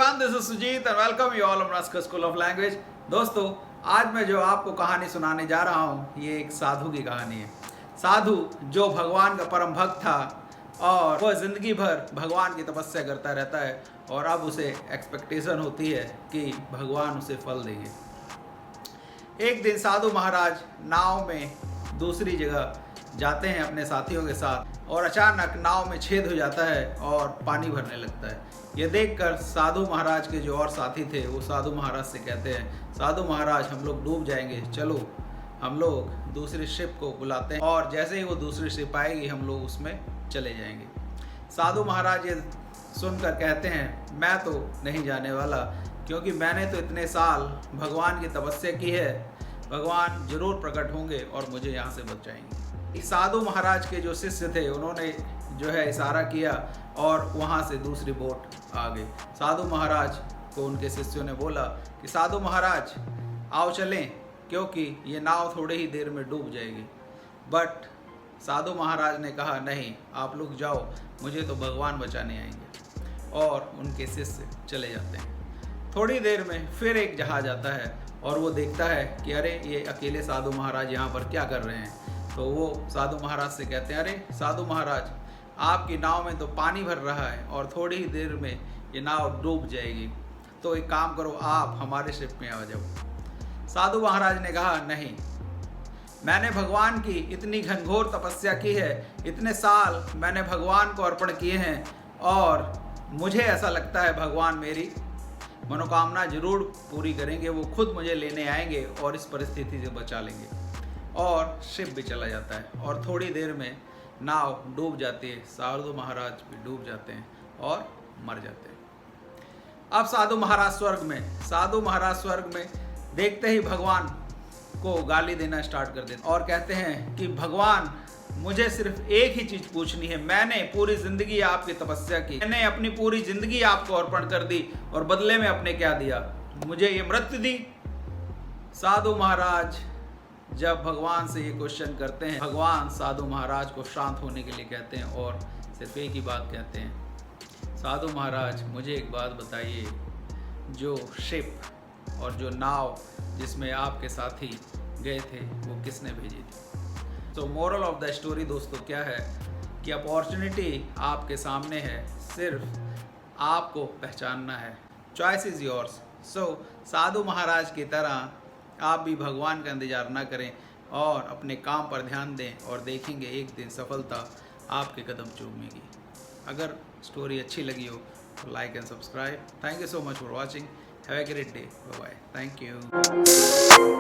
everyone, this is Sujit and welcome you all on Raska School of Language। दोस्तों, आज मैं जो आपको कहानी सुनाने जा रहा हूँ ये एक साधु की कहानी है। साधु जो भगवान का परम भक्त था और वह जिंदगी भर भगवान की तपस्या करता रहता है और अब उसे एक्सपेक्टेशन होती है कि भगवान उसे फल देंगे। एक दिन साधु महाराज नाव में दूसरी जगह जाते हैं अपने साथियों के साथ और अचानक नाव में छेद हो जाता है और पानी भरने लगता है। यह देखकर साधु महाराज के जो और साथी थे वो साधु महाराज से कहते हैं, साधु महाराज हम लोग डूब जाएंगे, चलो हम लोग दूसरी शिप को बुलाते हैं और जैसे ही वो दूसरी शिप आएगी हम लोग उसमें चले जाएंगे। साधु महाराज ये सुनकर कहते हैं, मैं तो नहीं जाने वाला, क्योंकि मैंने तो इतने साल भगवान की तपस्या की है, भगवान जरूर प्रकट होंगे और मुझे यहाँ से बचाएंगे। साधु महाराज के जो शिष्य थे उन्होंने जो है इशारा किया और वहाँ से दूसरी बोट आ गई। साधु महाराज को उनके शिष्यों ने बोला कि साधु महाराज आओ चलें, क्योंकि ये नाव थोड़ी ही देर में डूब जाएगी। बट साधु महाराज ने कहा, नहीं आप लोग जाओ, मुझे तो भगवान बचाने आएंगे। और उनके शिष्य चले जाते हैं। थोड़ी देर में फिर एक जहाज आता है और वो देखता है कि अरे ये अकेले साधु महाराज यहाँ पर क्या कर रहे हैं। तो वो साधु महाराज से कहते हैं, अरे साधु महाराज आपकी नाव में तो पानी भर रहा है और थोड़ी ही देर में ये नाव डूब जाएगी, तो एक काम करो आप हमारे शिप में आ जाओ। साधु महाराज ने कहा, नहीं, मैंने भगवान की इतनी घनघोर तपस्या की है, इतने साल मैंने भगवान को अर्पण किए हैं और मुझे ऐसा लगता है भगवान मेरी मनोकामना जरूर पूरी करेंगे, वो खुद मुझे लेने आएंगे और इस परिस्थिति से बचा लेंगे। और शिप भी चला जाता है और थोड़ी देर में नाव डूब जाती है। साधु महाराज भी डूब जाते हैं और मर जाते हैं। अब साधु महाराज स्वर्ग में देखते ही भगवान को गाली देना स्टार्ट कर देते और कहते हैं कि भगवान मुझे सिर्फ एक ही चीज़ पूछनी है, मैंने पूरी ज़िंदगी आपकी तपस्या की, मैंने अपनी पूरी ज़िंदगी आपको अर्पण कर दी और बदले में आपने क्या दिया, मुझे ये मृत्यु दी। साधु महाराज जब भगवान से ये क्वेश्चन करते हैं, भगवान साधु महाराज को शांत होने के लिए कहते हैं और सिर्फ एक ही बात कहते हैं, साधु महाराज मुझे एक बात बताइए, जो शिप और जो नाव जिसमें आपके साथी गए थे वो किसने भेजी थी। तो मोरल ऑफ द स्टोरी दोस्तों क्या है कि अपॉर्चुनिटी आपके सामने है, सिर्फ आपको पहचानना है। Choice is yours. सो साधु महाराज की तरह आप भी भगवान का इंतज़ार ना करें और अपने काम पर ध्यान दें और देखेंगे एक दिन सफलता आपके कदम चूमेगी। अगर स्टोरी अच्छी लगी हो तो like and subscribe. Thank you so much for watching. Have a great day. Bye bye. Thank you.